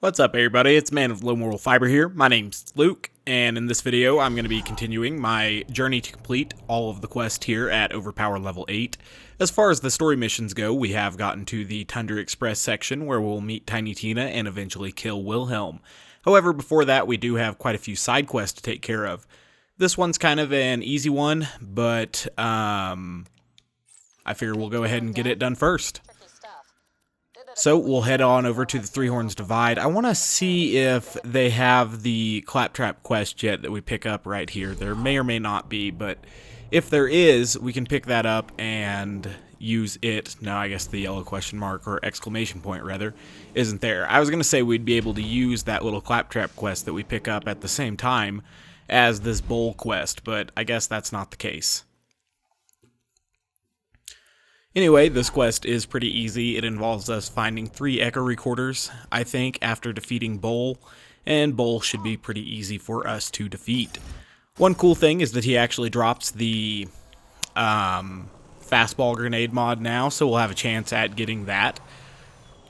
What's up, everybody? It's Man of Low Moral Fiber here. My name's Luke, and in this video I'm going to be continuing my journey to complete all of the quests here at Overpower level 8. As far as the story missions go, we have gotten to the Tundra Express section where we'll meet Tiny Tina and eventually kill Wilhelm. However, before that we do have quite a few side quests to take care of. This one's kind of an easy one, but I figure we'll go ahead and get it done first. So we'll head on over to the Three Horns Divide. I want to see if they have the Claptrap quest yet that we pick up right here. There may or may not be, but if there is, we can pick that up and use it. No, I guess the yellow question mark, or exclamation point rather, isn't there. I was going to say we'd be able to use that little Claptrap quest that we pick up at the same time as this bowl quest, but I guess that's not the case. Anyway, this quest is pretty easy. It involves us finding 3 echo recorders, I think, after defeating Bull, and Bull should be pretty easy for us to defeat. One cool thing is that he actually drops the fastball grenade mod now, so we'll have a chance at getting that.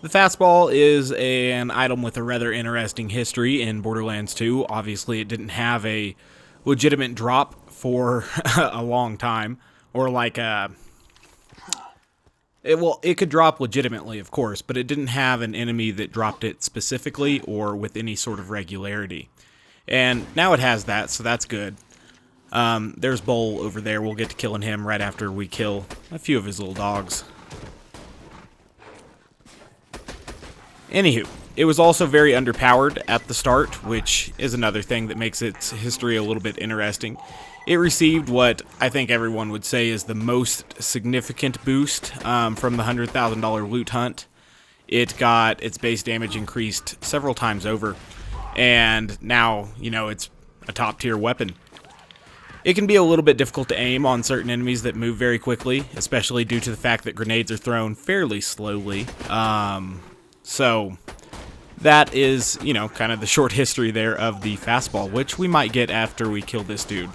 The fastball is an item with a rather interesting history in Borderlands 2. Obviously, it didn't have a legitimate drop for a long time, or like a... It could drop legitimately, of course, but it didn't have an enemy that dropped it specifically or with any sort of regularity. And now it has that, so that's good. There's Bull over there. We'll get to killing him right after we kill a few of his little dogs. Anywho, it was also very underpowered at the start, which is another thing that makes its history a little bit interesting. It received what I think everyone would say is the most significant boost from the $100,000 loot hunt. It got its base damage increased several times over, and now, you know, it's a top tier weapon. It can be a little bit difficult to aim on certain enemies that move very quickly, especially due to the fact that grenades are thrown fairly slowly. So that is, you know, kind of the short history there of the fastball, which we might get after we kill this dude.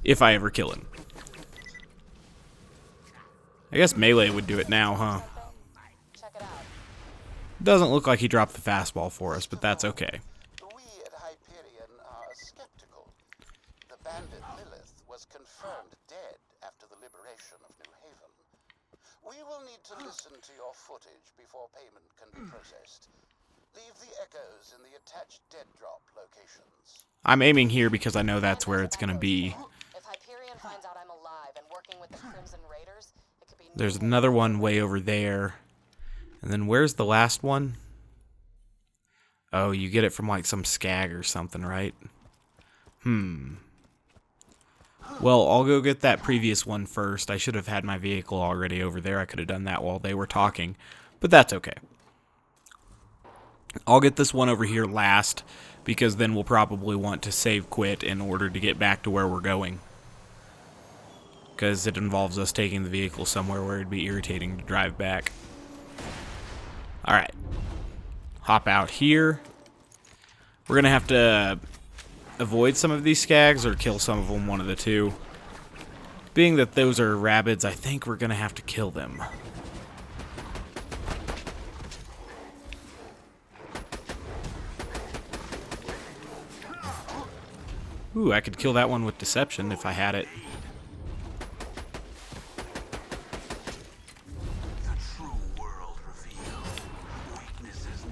If I ever kill him. I guess melee would do it now, huh? Doesn't look like he dropped the fastball for us, but that's okay. We at Hyperion are skeptical. The bandit Lilith was confirmed dead after the liberation of New Haven. We will need to listen to your footage before payment can be processed. Leave the echoes in the attached dead drop locations. I'm aiming here because I know that's where it's going to be. Finds out I'm alive and working with the Crimson Raiders, it could be... There's another one way over there. And then where's the last one? Oh, you get it from like some skag or something, right? Well, I'll go get that previous one first. I should have had my vehicle already over there. I could have done that while they were talking. But that's okay. I'll get this one over here last, because then we'll probably want to save quit in order to get back to where we're going. Because it involves us taking the vehicle somewhere where it'd be irritating to drive back. Alright. Hop out here. We're going to have to avoid some of these skags or kill some of them, one of the two. Being that those are rabbits, I think we're going to have to kill them. Ooh, I could kill that one with deception if I had it.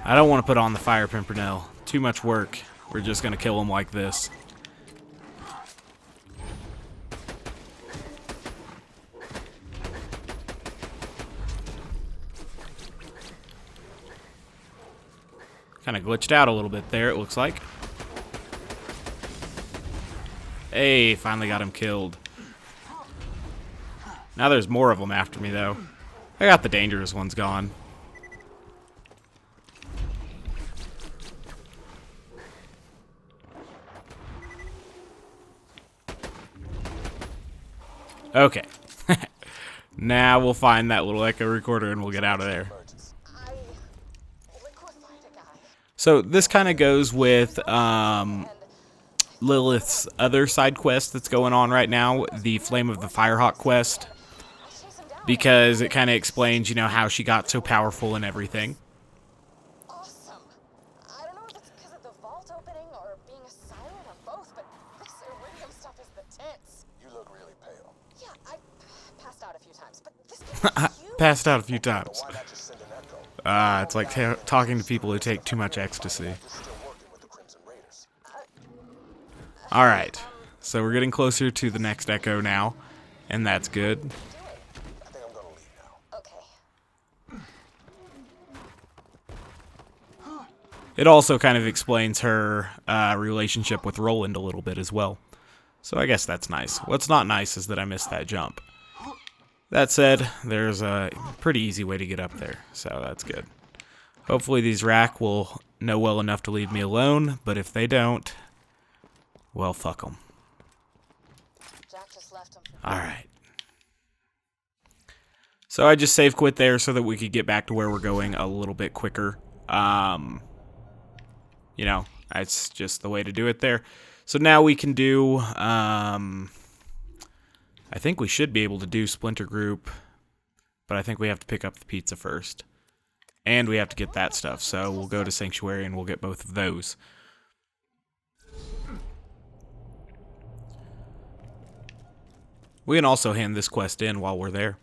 I don't want to put on the fire Pimpernel. Too much work. We're just going to kill him like this. Kind of glitched out a little bit there, it looks like. Hey, finally got him killed. Now there's more of them after me, though. I got the dangerous ones gone. Okay. Now we'll find that little echo recorder and we'll get out of there. So this kind of goes with Lilith's other side quest that's going on right now, the Flame of the Firehawk quest, because it kind of explains, you know, how she got so powerful and everything. Awesome. a siren on both, but this iridium stuff is the tits. You look really pale. Yeah, I passed out a few times, but this is huge. Passed out a few times. Why not just send an echo? It's like talking to people who take too much ecstasy. You're still working with the Crimson Raiders. Alright, so we're getting closer to the next echo now, and that's good. I think I'm gonna leave now. Okay. It also kind of explains her relationship with Roland a little bit as well. So I guess that's nice. What's not nice is that I missed that jump. That said, there's a pretty easy way to get up there, so that's good. Hopefully these Rack will know well enough to leave me alone, but if they don't, well, fuck them. Jack just left him. Alright. So I just save quit there so that we could get back to where we're going a little bit quicker. You know, that's just the way to do it there. So now we can do, I think we should be able to do Splinter Group, but I think we have to pick up the pizza first. And we have to get that stuff, so we'll go to Sanctuary and we'll get both of those. We can also hand this quest in while we're there.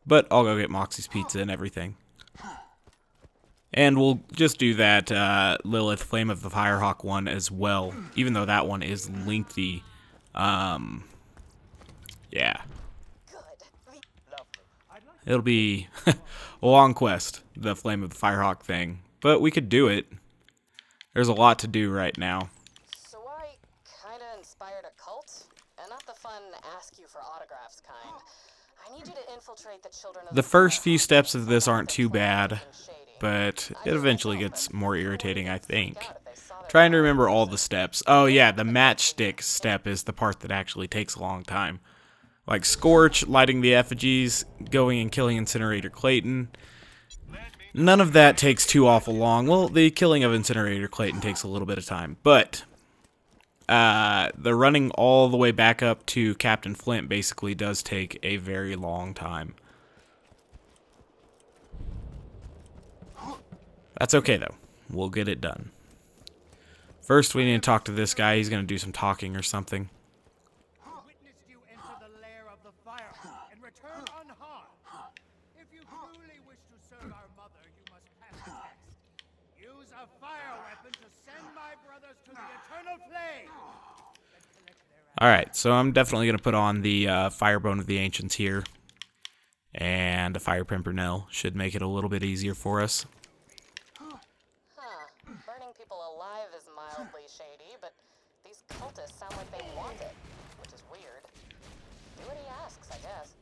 But I'll go get Moxie's pizza and everything. And we'll just do that Lilith Flame of the Firehawk one as well, even though that one is lengthy. Yeah. It'll be a long quest, the Flame of the Firehawk thing. But we could do it. There's a lot to do right now. So I kinda inspired a cult, and not the fun ask you for autographs kind. I need you to infiltrate the children of The first few steps of this aren't too bad, but it eventually gets more irritating, I think. Trying to remember all the steps. Oh yeah, the matchstick step is the part that actually takes a long time. Like Scorch, lighting the effigies, going and killing Incinerator Clayton. None of that takes too awful long. Well, the killing of Incinerator Clayton takes a little bit of time, but the running all the way back up to Captain Flint basically does take a very long time. That's okay, though. We'll get it done. First, we need to talk to this guy. He's going to do some talking or something. Witnessed you enter the lair of the Firehawk and return unharmed. If you truly wish to serve our mother, you must pass the test. Use a fire weapon to send my brothers to the eternal flame. Alright, so I'm definitely going to put on the Firebone of the Ancients here. And a Fire Pimpernel should make it a little bit easier for us. Burning people alive is mildly shady, but these cultists sound like they want it, which is weird. Do what he asks, I guess.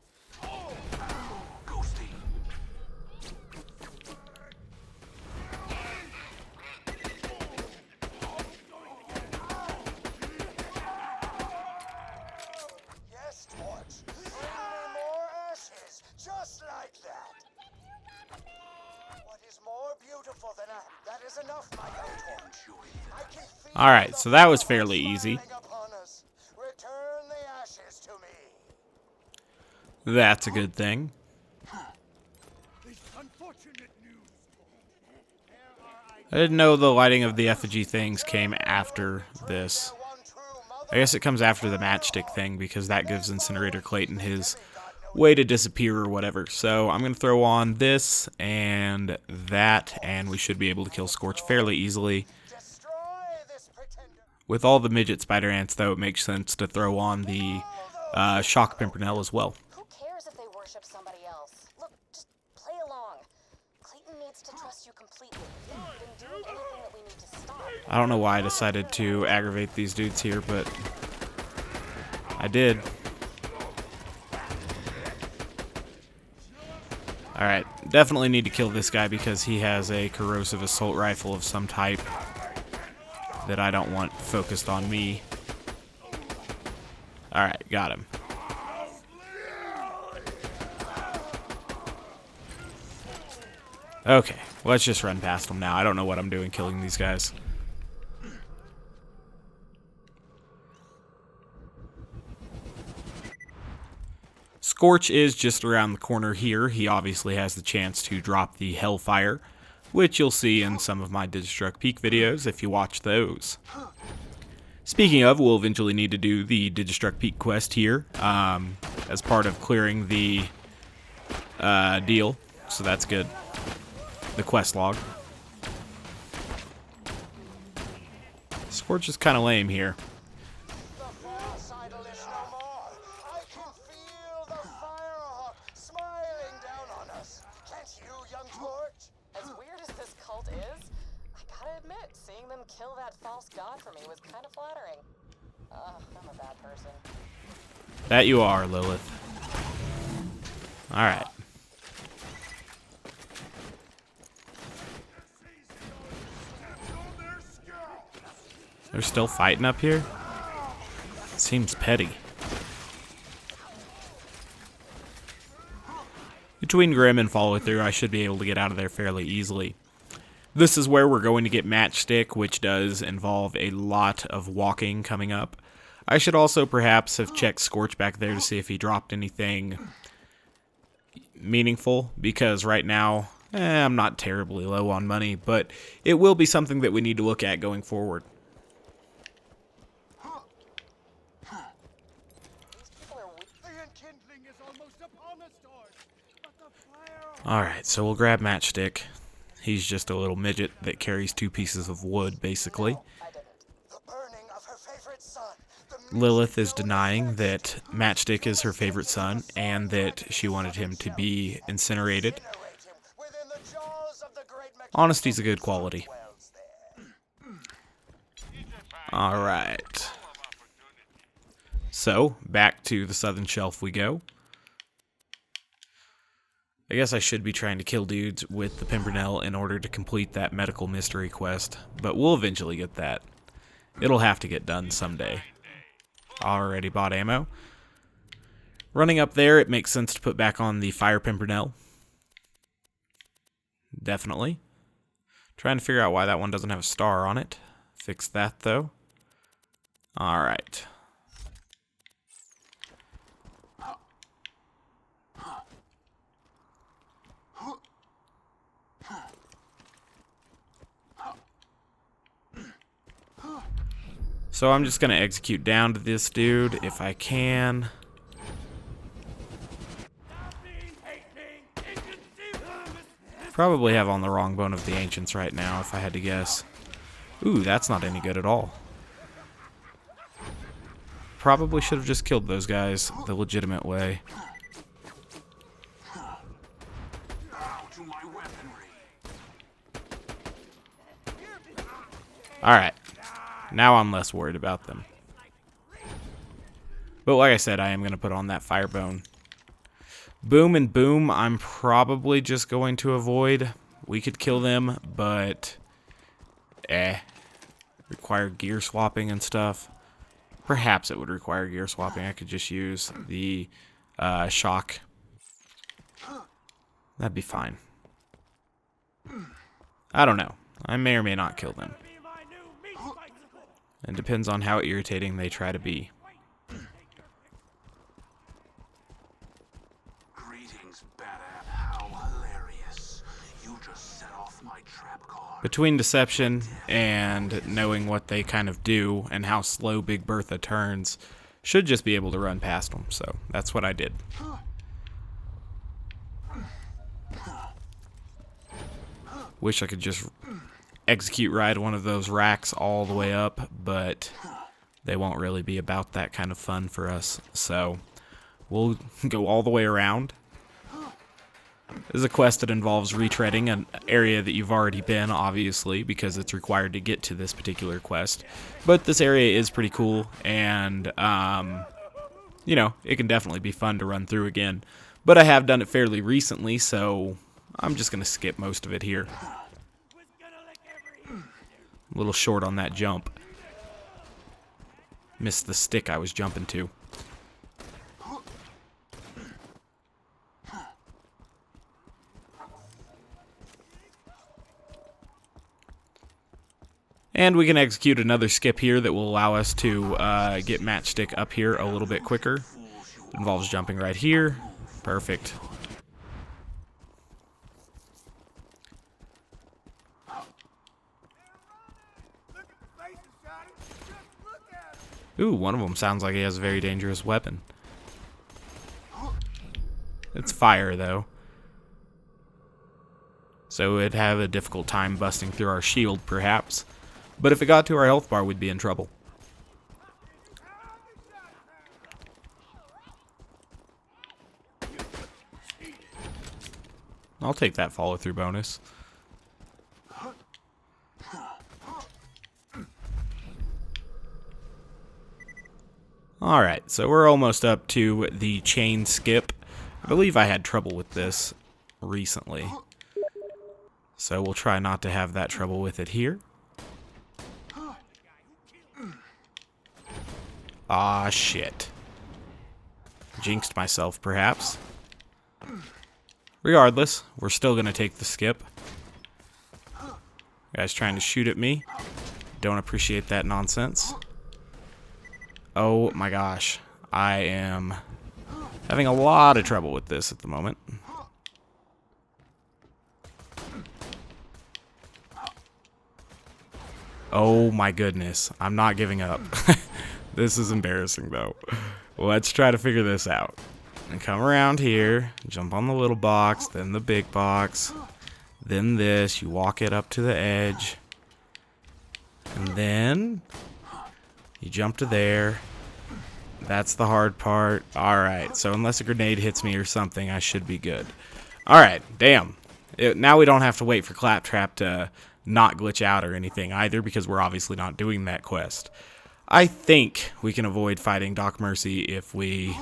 Ghosty. Yes, Torch. Bring me more ashes, just like that. What is more beautiful than a... That is enough, my young Torch. I can feel Alright, the so that was fire fairly easy. smiling upon us. Return the ashes to me. That's a good thing. This unfortunate news. I didn't know the lighting of the effigy things came after this. One true mother. I guess it comes after the matchstick thing because that gives Incinerator Clayton his way to disappear or whatever. So I'm going to throw on this and that, and we should be able to kill Scorch fairly easily. Destroy this pretender. With all the midget spider ants, though, it makes sense to throw on the Shock Pimpernel as well. Who cares if they worship somebody else? Look, just play along. Clayton needs to trust you completely. You've been doing anything that we need to stop. I don't know why I decided to aggravate these dudes here, but I did. Alright, definitely need to kill this guy because he has a corrosive assault rifle of some type that I don't want focused on me. Alright, got him. Okay, let's just run past them now. I don't know what I'm doing killing these guys. Scorch is just around the corner here. He obviously has the chance to drop the Hellfire. which you'll see in some of my Digistruct Peak videos if you watch those. Speaking of, we'll eventually need to do the Digistruct Peak quest here as part of clearing the deal, so that's good. The quest log. Scorch is kind of lame here. The far side will lish no more. I can feel the Firehawk smiling down on us. Can't you, young Torch? As weird as this cult is, I gotta admit, seeing them kill that false god for me was kind of flattering. I'm a bad person. That you are, Lilith. Alright. They're still fighting up here? Seems petty. Between Grim and Follow Through, I should be able to get out of there fairly easily. This is where we're going to get Matchstick, which does involve a lot of walking coming up. I should also perhaps have checked Scorch back there to see if he dropped anything meaningful, because right now, I'm not terribly low on money, but it will be something that we need to look at going forward. Alright, so we'll grab Matchstick. He's just a little midget that carries 2 pieces of wood, basically. Lilith is denying that Matchstick is her favorite son, and that she wanted him to be incinerated. Honesty's a good quality. Alright. So, back to the southern shelf we go. I guess I should be trying to kill dudes with the Pimpernel in order to complete that medical mystery quest, but we'll eventually get that. It'll have to get done someday. Already bought ammo. Running up there, it makes sense to put back on the Fire Pimpernel. Definitely. Trying to figure out why that one doesn't have a star on it. Fix that, though. Alright. So I'm just going to execute down to this dude if I can. Probably have on the wrong bone of the ancients right now if I had to guess. Ooh, that's not any good at all. Probably should have just killed those guys the legitimate way. Alright. Now I'm less worried about them. But like I said, I am going to put on that firebone. Boom and Boom, I'm probably just going to avoid. We could kill them, but... require gear swapping and stuff. Perhaps it would require gear swapping. I could just use the shock. That'd be fine. I don't know. I may or may not kill them. It depends on how irritating they try to be. Greetings, Badass. How hilarious. You just set off my trap card. Between deception and knowing what they kind of do and how slow Big Bertha turns, should just be able to run past them. So that's what I did. Wish I could just execute ride one of those racks all the way up, but they won't really be about that kind of fun for us. So we'll go all the way around. This is a quest that involves retreading an area that you've already been, obviously, because it's required to get to this particular quest. But this area is pretty cool, and, you know, it can definitely be fun to run through again. But I have done it fairly recently, so I'm just going to skip most of it here. A little short on that jump. Missed the stick I was jumping to. And we can execute another skip here that will allow us to get Matchstick up here a little bit quicker. It involves jumping right here. Perfect. Ooh, one of them sounds like he has a very dangerous weapon. It's fire, though. So it'd have a difficult time busting through our shield, perhaps. But if it got to our health bar, we'd be in trouble. I'll take that follow-through bonus. Alright, so we're almost up to the chain skip. I believe I had trouble with this recently. So we'll try not to have that trouble with it here. Ah, shit. Jinxed myself, perhaps. Regardless, we're still going to take the skip. Guy's trying to shoot at me. Don't appreciate that nonsense. Oh my gosh. I am having a lot of trouble with this at the moment. Oh my goodness. I'm not giving up. This is embarrassing though. Let's try to figure this out. And come around here, jump on the little box, then the big box, then this, you walk it up to the edge, and then you jump to there. That's the hard part. Alright, so unless a grenade hits me or something, I should be good. Alright, damn. Now we don't have to wait for Claptrap to not glitch out or anything either, because we're obviously not doing that quest. I think we can avoid fighting Doc Mercy if we...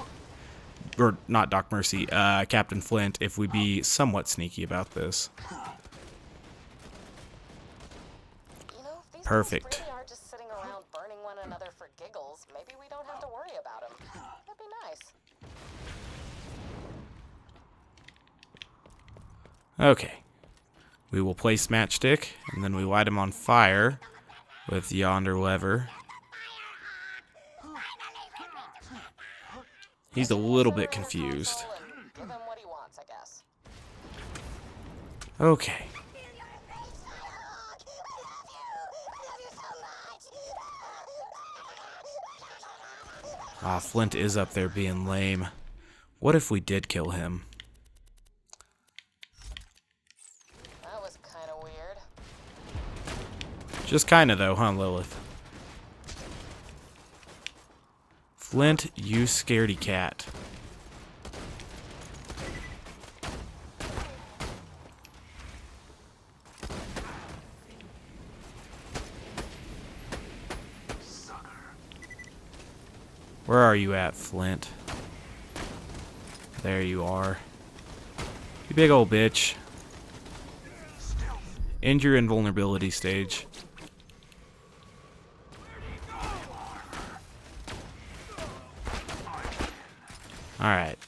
Or, not Doc Mercy, Captain Flint, if we be somewhat sneaky about this. You know, if these Perfect. guys really are just sitting around burning one another for giggles, maybe we don't have to worry about them. That'd be nice. Okay. We will place Matchstick, and then we light him on fire with yonder lever. He's a little bit confused. Give him what he wants, I guess. Okay. Ah, Flint is up there being lame. What if we did kill him? That was kind of weird. Just kinda though, huh, Lilith? Flint, you scaredy cat. Where are you at, Flint? There you are. You big old bitch. End your invulnerability stage. Alright.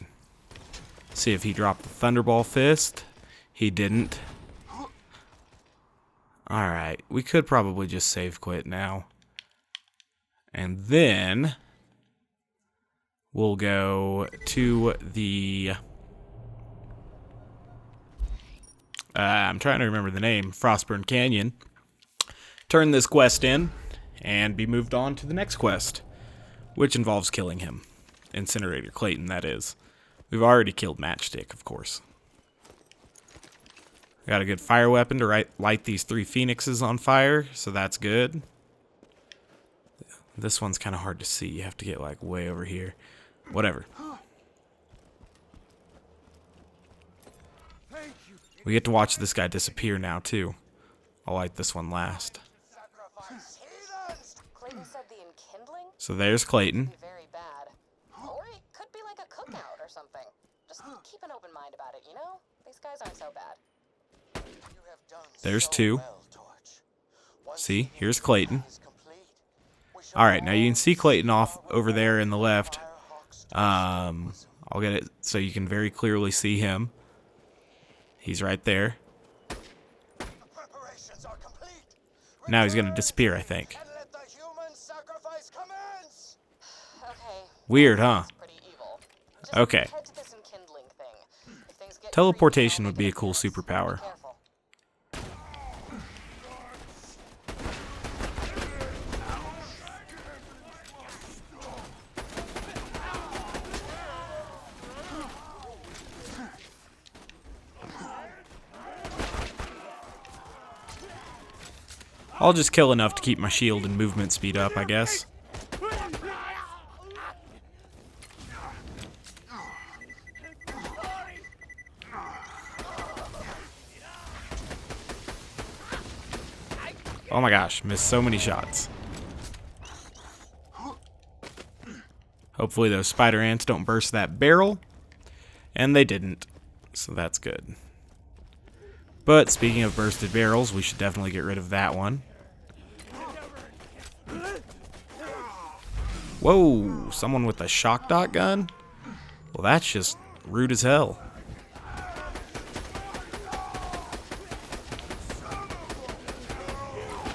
See if he dropped the Thunderball Fist. He didn't. Alright. We could probably just save quit now. And then we'll go to the... I'm trying to remember the name. Frostburn Canyon. Turn this quest in and be moved on to the next quest, which involves killing him. Incinerator Clayton, that is. We've already killed Matchstick, of course. Got a good fire weapon to light these 3 phoenixes on fire, so that's good. This one's kind of hard to see. You have to get like way over here. Whatever. We get to watch this guy disappear now, too. I'll light this one last. Clayton said the enkindling So there's Clayton. would be very bad. Or it could be like a cookout or something. Just keep an open mind about it, you know? These guys aren't so bad. There's 2. See, here's Clayton. Alright, now you can see Clayton off over there in the left. I'll get it so you can very clearly see him. He's right there. Now he's gonna disappear, I think. Okay. Weird, huh? Pretty evil. Just Okay. head to this enkindling thing. If things get Teleportation creepy, would be a I'll cool make it superpower. Be careful. I'll just kill enough to keep my shield and movement speed up, I guess. Oh my gosh, missed so many shots. Hopefully those spider ants don't burst that barrel. And they didn't, so that's good. But speaking of bursted barrels, we should definitely get rid of that one. Whoa, someone with a shock dot gun? Well, that's just rude as hell.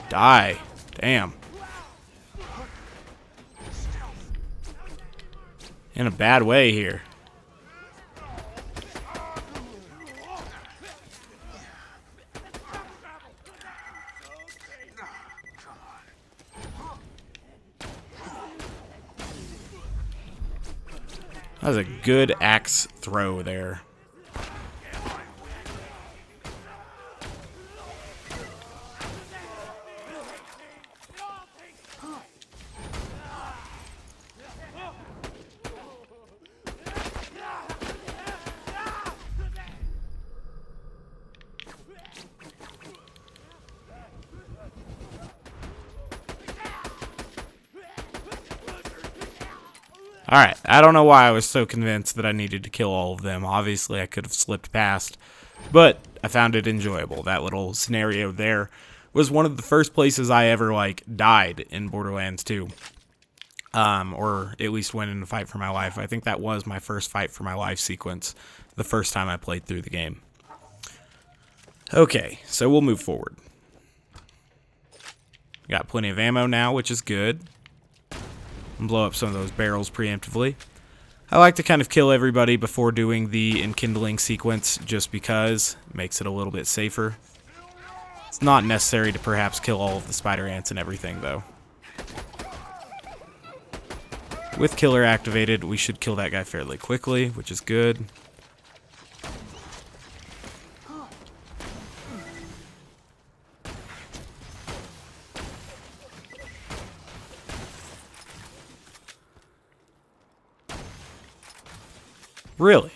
Die. Damn. In a bad way here. That was a good axe throw there. Alright, I don't know why I was so convinced that I needed to kill all of them. Obviously, I could have slipped past, but I found it enjoyable. That little scenario there was one of the first places I ever, died in Borderlands 2. Or at least went in a fight for my life. I think that was my first fight for my life sequence, the first time I played through the game. Okay, so we'll move forward. Got plenty of ammo now, which is good. And blow up some of those barrels preemptively. I like to kind of kill everybody before doing the enkindling sequence just because it makes it a little bit safer. It's not necessary to perhaps kill all of the spider ants and everything though. With killer activated, we should kill that guy fairly quickly, which is good. Really?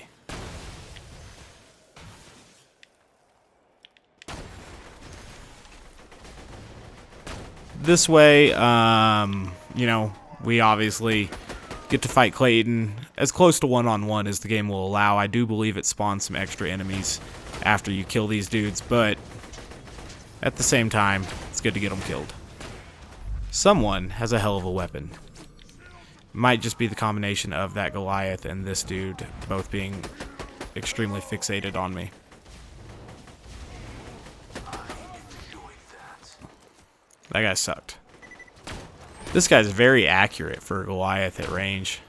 This way, we obviously get to fight Clayton as close to one-on-one as the game will allow. I do believe it spawns some extra enemies after you kill these dudes, but at the same time, it's good to get them killed. Someone has a hell of a weapon. Might just be the combination of that Goliath and this dude both being extremely fixated on me. That guy sucked. This guy's very accurate for a Goliath at range.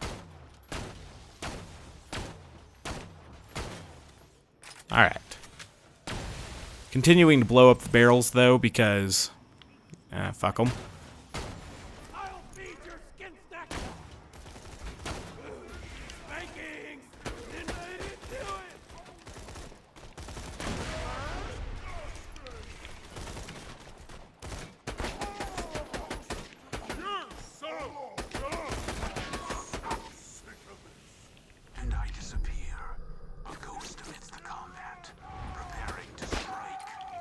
Alright. Continuing to blow up the barrels though because fuck them.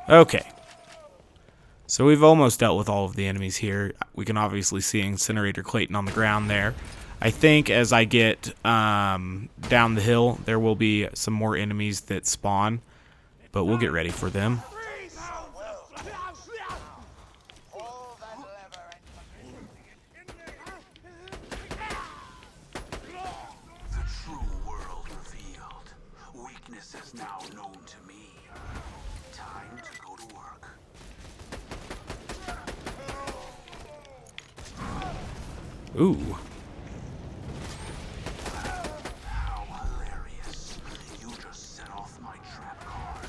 Okay, so we've almost dealt with all of the enemies here. We can obviously see Incinerator Clayton on the ground there. I think as I get down the hill, there will be some more enemies that spawn, but we'll get ready for them. The true world revealed. Weakness is now known to me. Time to go to work. Ooh. How hilarious. You just set off my trap card.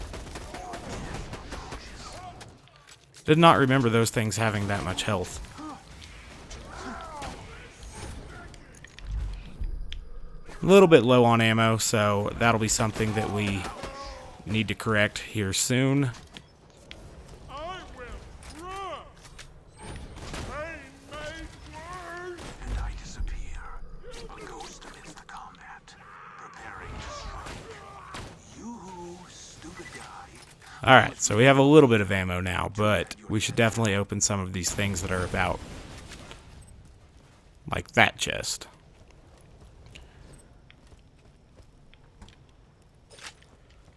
Your death approaches. Did not remember those things having that much health. A little bit low on ammo, so that'll be something that we need to correct here soon. Alright, so we have a little bit of ammo now, but we should definitely open some of these things that are about. Like that chest.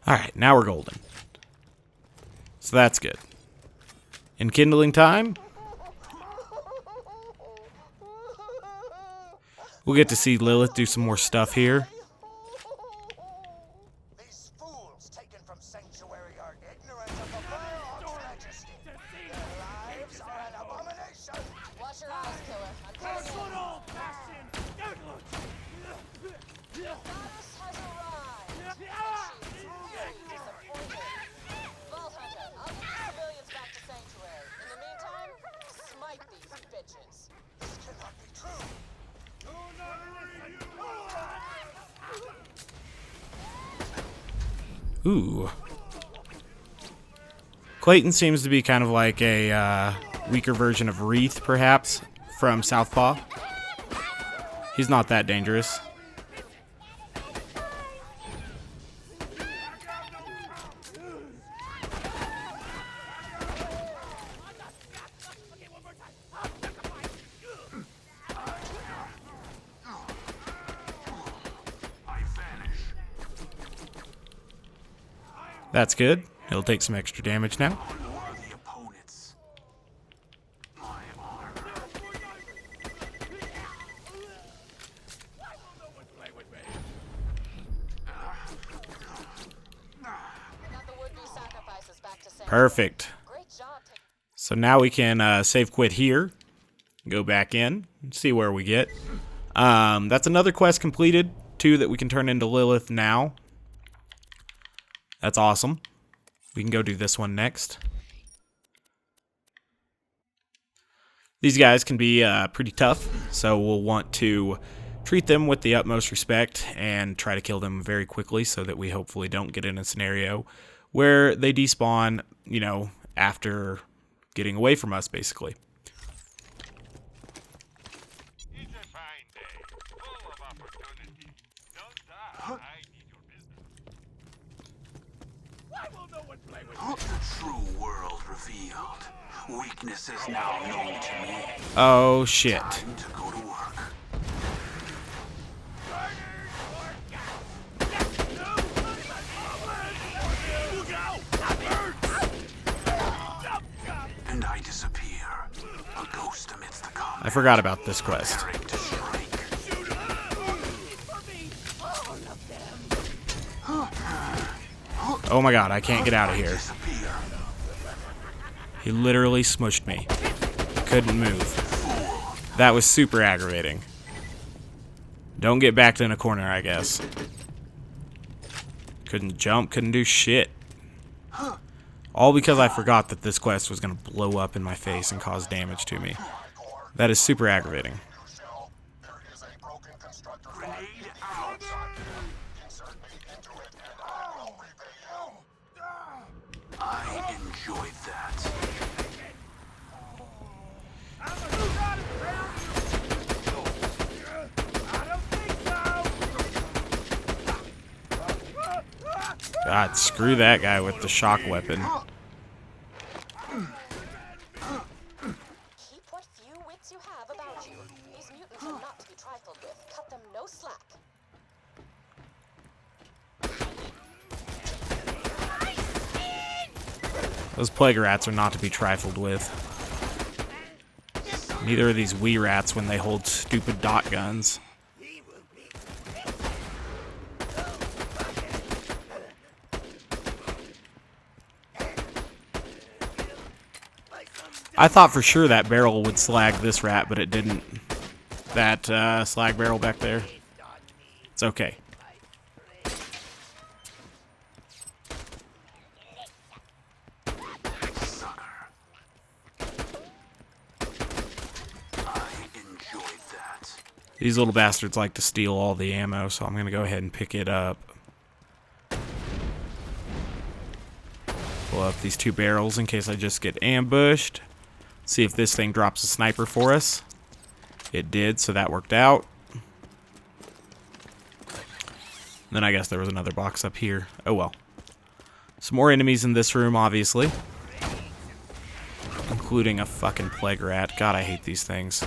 Alright, now we're golden. So that's good. Enkindling time? We'll get to see Lilith do some more stuff here. These fools taken from Sanctuary are ignorant of the Firehawk's majesty. Their lives are an abomination. Watch your eyes, killer. I'm coming in. Good old-fashioned Lyudas has arrived. Disappointed. Vault Hunter, I'll get the civilians back to Sanctuary. In the meantime, smite these bitches. This cannot be true. Ooh. Clayton seems to be kind of like a weaker version of Wreath, perhaps, from Southpaw. He's not that dangerous. That's good. He'll take some extra damage now. The opponents. My armor. Got the would-be sacrifices back to Sanctuary. Perfect. Great job. So now we can save quit here. Go back in. See where we get. That's another quest completed. 2 that we can turn into Lilith now. That's awesome. We can go do this one next. These guys can be pretty tough, so we'll want to treat them with the utmost respect and try to kill them very quickly so that we hopefully don't get in a scenario where they despawn, you know, after getting away from us, basically. It's a fine day, full of opportunity. Don't die. I need your business. Why will no one play with The true world revealed. Weakness is now known to me. Oh, shit. Time to go to work. And I disappear. A ghost amidst the combat. I forgot about this quest. Preparing to strike. Oh my god, I can't get out of here. Disappear. He literally smushed me. Couldn't move. That was super aggravating. Don't get backed in a corner, I guess. Couldn't jump, couldn't do shit. All because I forgot that this quest was going to blow up in my face and cause damage to me. That is super aggravating. Grenade out. Insert me into it and I will repay you. I enjoyed that. God, screw that guy with the shock weapon. Keep what few wits you have about you. These mutants are not to be trifled with. Cut them no slack. Those plague rats are not to be trifled with. Neither are these wee rats when they hold stupid dot guns. I thought for sure that barrel would slag this rat, but it didn't. That slag barrel back there. It's okay. Sucker. I enjoyed that. These little bastards like to steal all the ammo, so I'm going to go ahead and pick it up. Pull up these 2 barrels in case I just get ambushed. See if this thing drops a sniper for us. It did, so that worked out. Then I guess there was another box up here. Oh well. Some more enemies in this room, obviously. Including a fucking plague rat. God, I hate these things.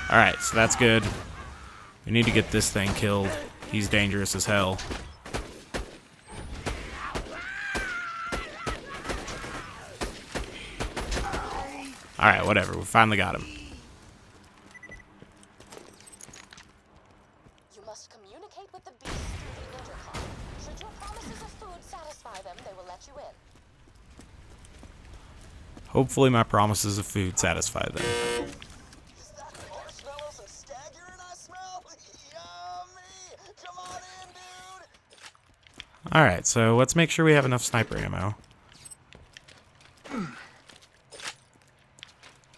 Alright, so that's good. We need to get this thing killed. He's dangerous as hell. Alright, whatever. We finally got him. You must communicate with the beasts through the intercom. Should your promises of food satisfy them, they will let you in. Hopefully my promises of food satisfy them. Is that marshmallows and stag urine I smell? Yummy! Come on in, dude! Alright, so let's make sure we have enough sniper ammo.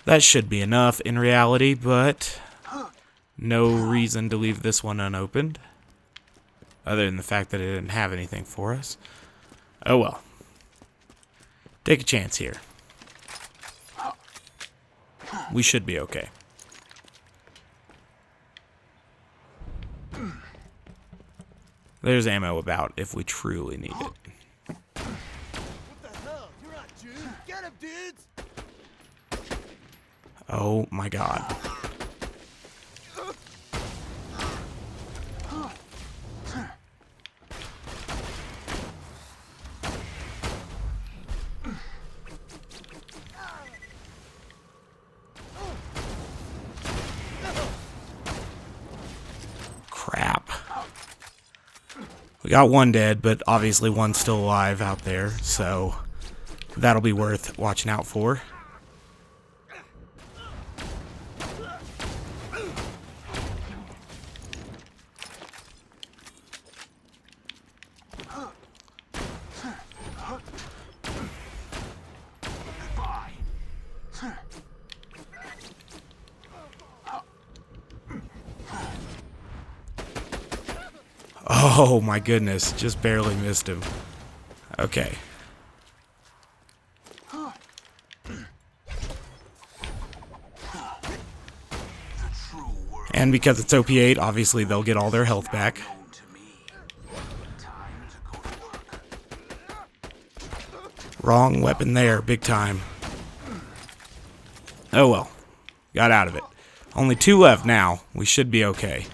That should be enough in reality, but no reason to leave this one unopened. Other than the fact that it didn't have anything for us. Oh well. Take a chance here. We should be okay. There's ammo about if we truly need it. What the hell? You're not Jude. Get him, dudes! Oh my god. Crap. We got one dead, but obviously one's still alive out there, so that'll be worth watching out for. Oh my goodness, just barely missed him. Okay. And because it's OP8, obviously they'll get all their health back. Wrong weapon there, big time. Oh well. Got out of it. Only 2 left now. We should be okay.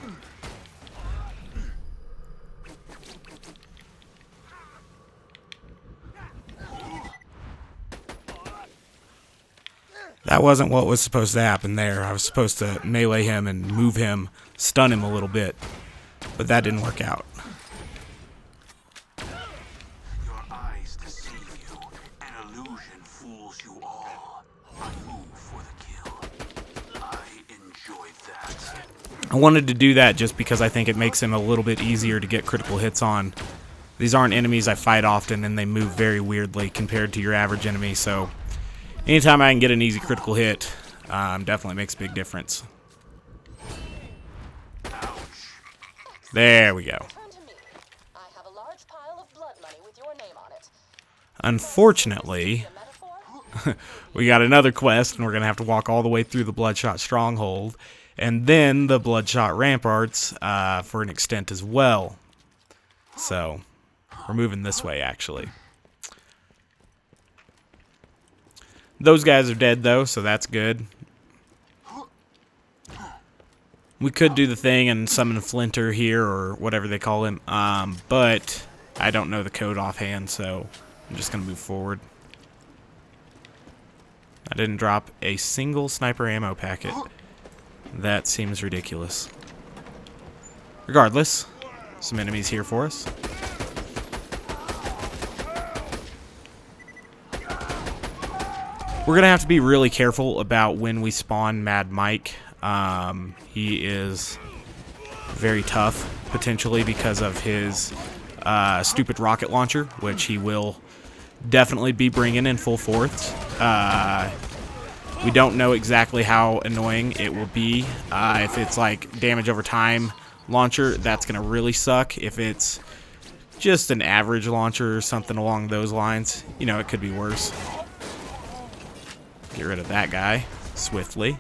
That wasn't what was supposed to happen there. I was supposed to melee him and move him, stun him a little bit. But that didn't work out. Your eyes deceive you. An illusion fools you all. I move for the kill. I enjoyed that. I wanted to do that just because I think it makes him a little bit easier to get critical hits on. These aren't enemies I fight often, and they move very weirdly compared to your average enemy, so anytime I can get an easy critical hit, definitely makes a big difference. There we go. Turn to me. I have a large pile of blood money with your name on it. Unfortunately, The metaphor? we got another quest, and we're going to have to walk all the way through the Bloodshot Stronghold, and then the Bloodshot Ramparts for an extent as well. So, we're moving this way, actually. Those guys are dead, though, so that's good. We could do the thing and summon Flinter here, or whatever they call him, but I don't know the code offhand, so I'm just going to move forward. I didn't drop a single sniper ammo packet. That seems ridiculous. Regardless, some enemies here for us. We're going to have to be really careful about when we spawn Mad Mike. He is very tough, potentially, because of his stupid rocket launcher, which he will definitely be bringing in full force. We don't know exactly how annoying it will be. If it's like damage over time launcher, that's going to really suck. If it's just an average launcher or something along those lines, you know, it could be worse. Get rid of that guy swiftly.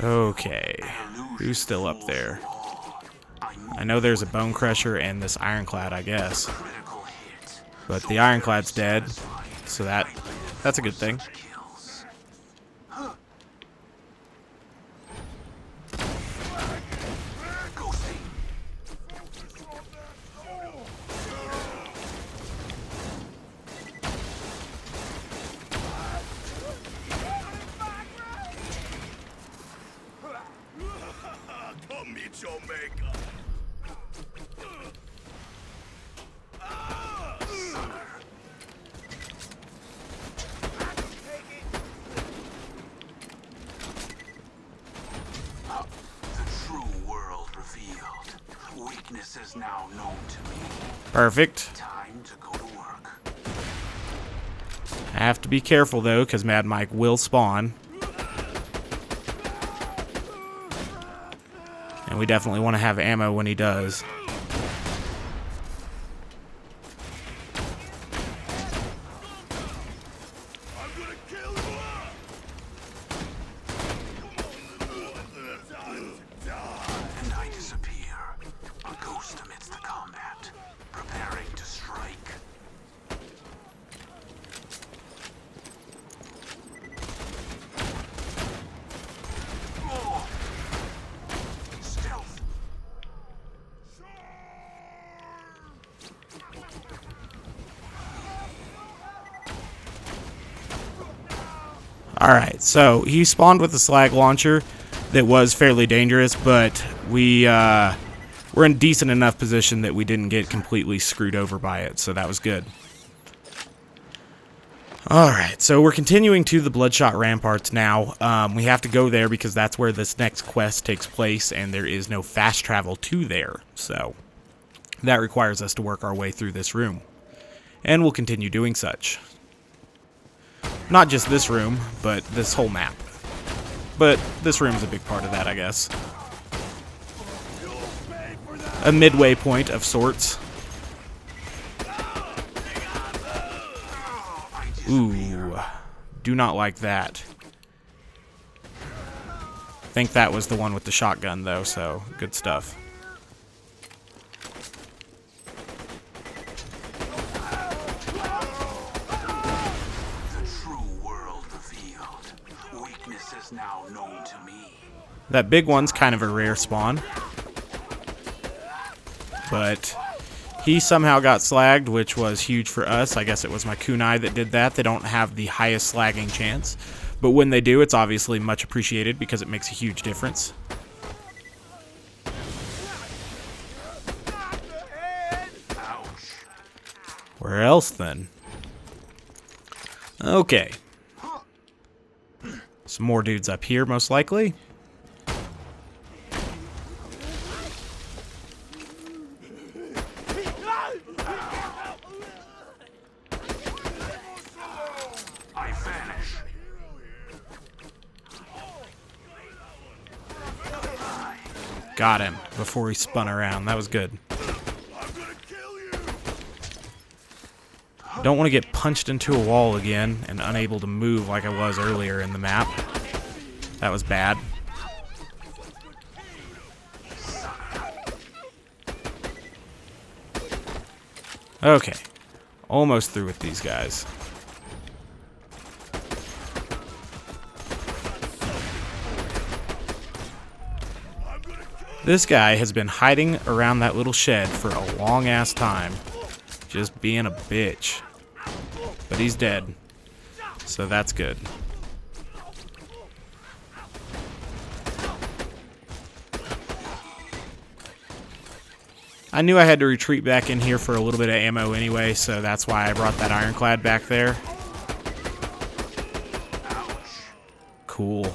Okay, who's still up there? I know there's a bone crusher and this ironclad, I guess. But the ironclad's dead, so that's a good thing. Is now known to me. Perfect. Time to go to work. I have to be careful though, because Mad Mike will spawn. And we definitely want to have ammo when he does. And I disappear. A ghost amidst the combat, preparing to strike. Oh. Stealth. Alright, so he spawned with a slag launcher that was fairly dangerous, but we're in decent enough position that we didn't get completely screwed over by it, so that was good. Alright, so we're continuing to the Bloodshot Ramparts now. We have to go there because that's where this next quest takes place, and there is no fast travel to there, so that requires us to work our way through this room. And we'll continue doing such. Not just this room, but this whole map. But this room's a big part of that, I guess. A midway point of sorts. Ooh, do not like that. I think that was the one with the shotgun, though, so good stuff. Now known to me. That big one's kind of a rare spawn. But he somehow got slagged, which was huge for us. I guess it was my kunai that did that. They don't have the highest slagging chance. But when they do, it's obviously much appreciated because it makes a huge difference. Where else then? Okay. Some more dudes up here, most likely. I vanish. Got him before he spun around. That was good. Don't want to get punched into a wall again and unable to move like I was earlier in the map. That was bad. Okay. Almost through with these guys. This guy has been hiding around that little shed for a long-ass time. Just being a bitch. But he's dead. So that's good. I knew I had to retreat back in here for a little bit of ammo anyway, so that's why I brought that ironclad back there. Cool.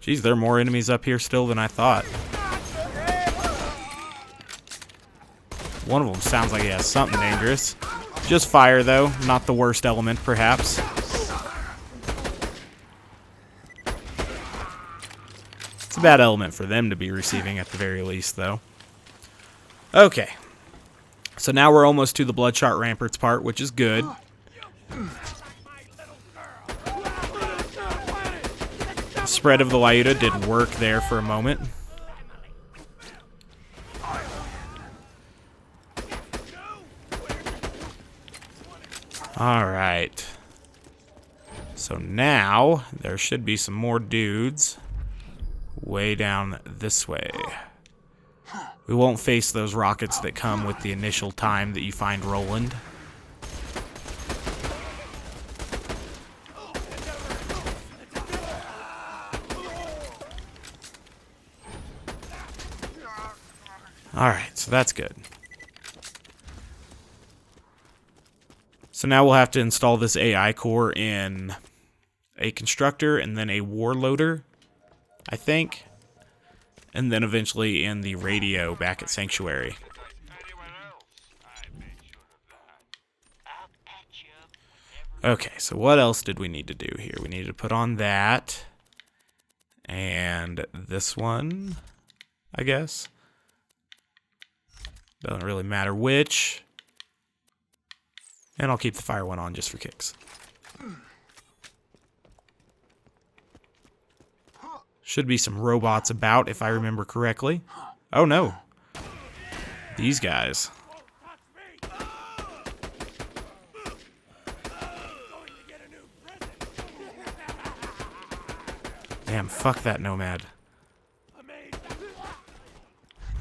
Jeez, there are more enemies up here still than I thought. One of them sounds like he has something dangerous. Just fire, though. Not the worst element, perhaps. It's a bad element for them to be receiving at the very least, though. Okay. So now we're almost to the Bloodshot Ramparts part, which is good. The spread of the Lyudas did work there for a moment. Alright. So now, there should be some more dudes way down this way. We won't face those rockets that come with the initial time that you find Roland. Alright, so that's good. So now we'll have to install this AI core in a constructor and then a warloader, I think. And then eventually in the radio back at Sanctuary. Okay, so what else did we need to do here? We need to put on that. And this one, I guess. Doesn't really matter which. And I'll keep the fire one on just for kicks. Should be some robots about, if I remember correctly. Oh no. These guys. Damn, fuck that nomad.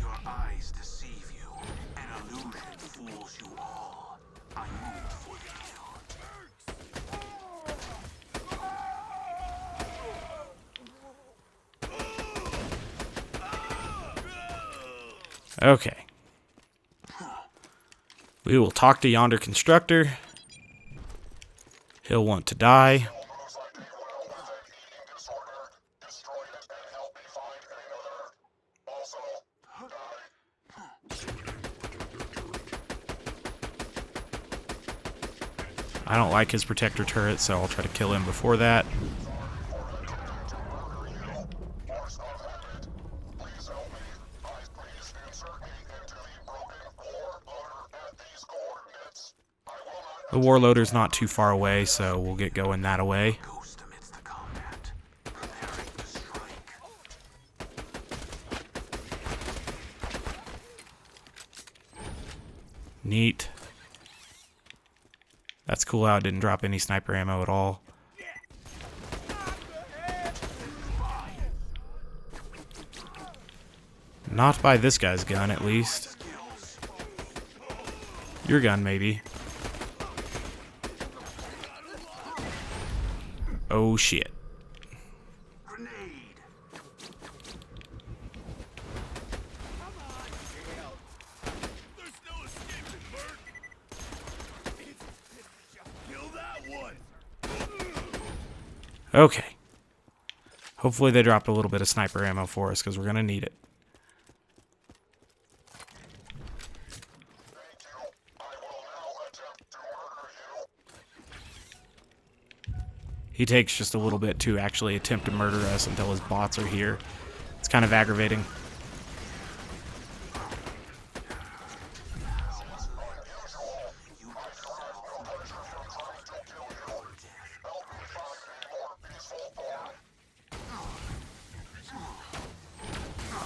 Your eyes deceive you. An illusion fools you all. I move for the kill. Okay. We will talk to yonder constructor. He'll want to die. I don't like his protector turret, so I'll try to kill him before that. The warloader's not too far away, so we'll get going that way. Neat. That's cool how it didn't drop any sniper ammo at all. Not by this guy's gun, at least. Your gun, maybe. Oh, shit. Okay. Hopefully they dropped a little bit of sniper ammo for us, because we're going to need it. He takes just a little bit to actually attempt to murder us until his bots are here. It's kind of aggravating.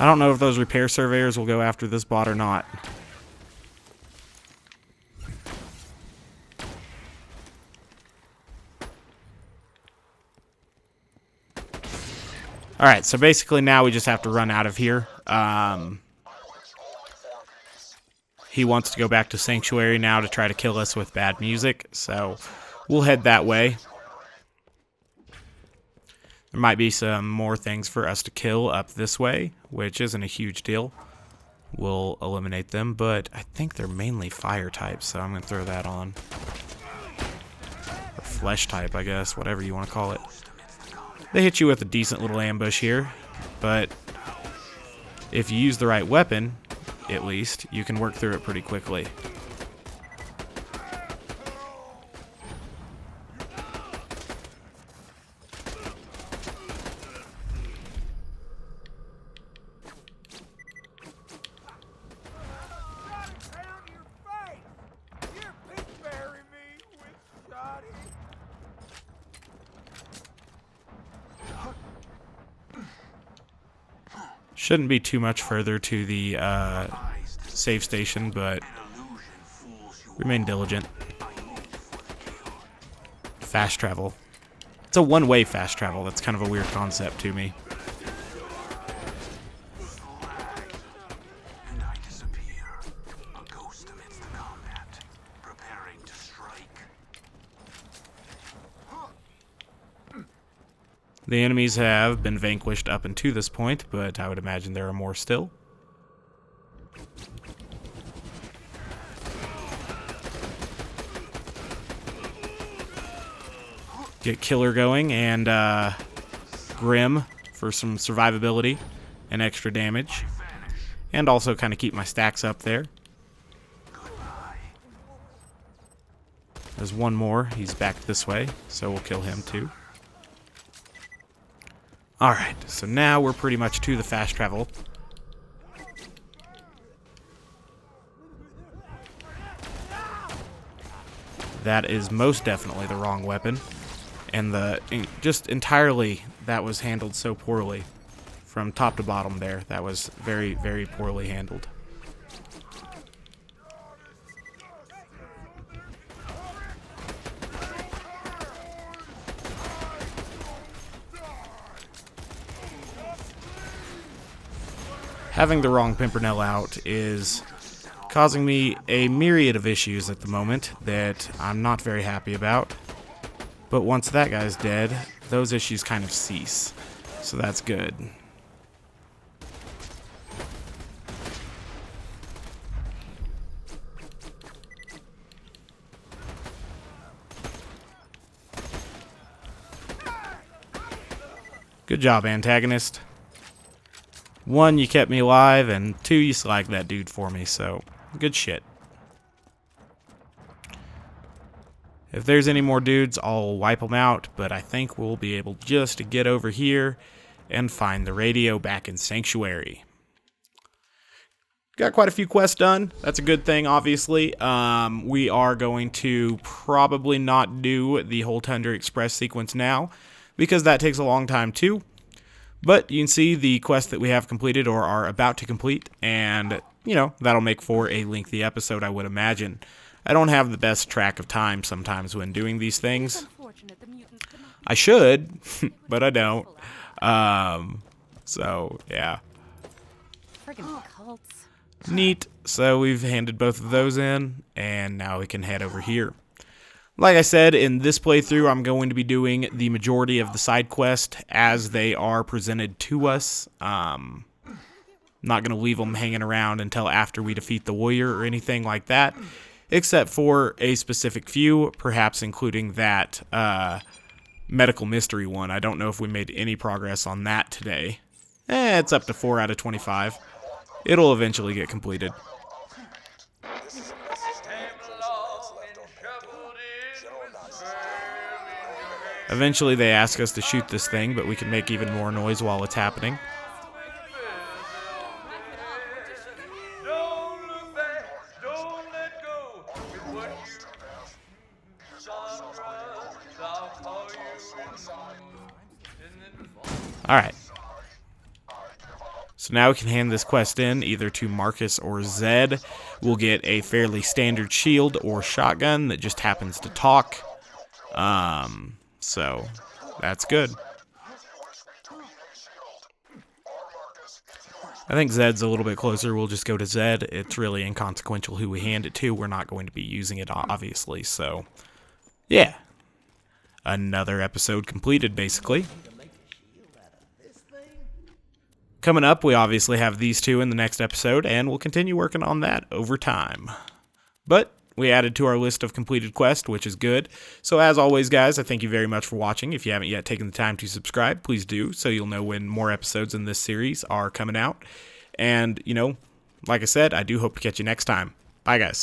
I don't know if those repair surveyors will go after this bot or not. Alright, so basically now we just have to run out of here. He wants to go back to Sanctuary now to try to kill us with bad music, so we'll head that way. There might be some more things for us to kill up this way, which isn't a huge deal. We'll eliminate them, but I think they're mainly fire types, so I'm going to throw that on. Or flesh type, I guess, whatever you want to call it. They hit you with a decent little ambush here, but if you use the right weapon, at least, you can work through it pretty quickly. Shouldn't be too much further to the save station, but remain diligent. Fast travel. It's a one-way fast travel. That's kind of a weird concept to me. And I disappear, a ghost amidst the combat, preparing to strike. The enemies have been vanquished up until this point, but I would imagine there are more still. Get Killer going and Grim for some survivability and extra damage. And also kind of keep my stacks up there. There's one more. He's back this way, so we'll kill him too. Alright, so now we're pretty much to the fast travel. That is most definitely the wrong weapon. And just entirely, that was handled so poorly. From top to bottom there, that was very, very poorly handled. Having the wrong Pimpernel out is causing me a myriad of issues at the moment that I'm not very happy about. But once that guy's dead, those issues kind of cease. So that's good. Good job, Antagonist. 1, you kept me alive, and 2, you slagged that dude for me, so good shit. If there's any more dudes, I'll wipe them out, but I think we'll be able just to get over here and find the radio back in Sanctuary. Got quite a few quests done. That's a good thing, obviously. We are going to probably not do the whole Tundra Express sequence now, because that takes a long time too. But you can see the quests that we have completed or are about to complete, and, you know, that'll make for a lengthy episode, I would imagine. I don't have the best track of time sometimes when doing these things. I should, but I don't. So, yeah. Friggin' cults. Neat. So we've handed both of those in, and now we can head over here. Like I said, in this playthrough, I'm going to be doing the majority of the side quest as they are presented to us. Not going to leave them hanging around until after we defeat the warrior or anything like that, except for a specific few, perhaps including that medical mystery one. I don't know if we made any progress on that today. It's up to 4 out of 25. It'll eventually get completed. Eventually they ask us to shoot this thing, but we can make even more noise while it's happening. Alright. So now we can hand this quest in either to Marcus or Zed. We'll get a fairly standard shield or shotgun that just happens to talk. So that's good. I think Zed's a little bit closer. We'll just go to Zed. It's really inconsequential who we hand it to. We're not going to be using it, obviously. So, yeah. Another episode completed, basically. Coming up, we obviously have these two in the next episode, and we'll continue working on that over time. But we added to our list of completed quests, which is good. So as always, guys, I thank you very much for watching. If you haven't yet taken the time to subscribe, please do, so you'll know when more episodes in this series are coming out. And, you know, like I said, I do hope to catch you next time. Bye, guys.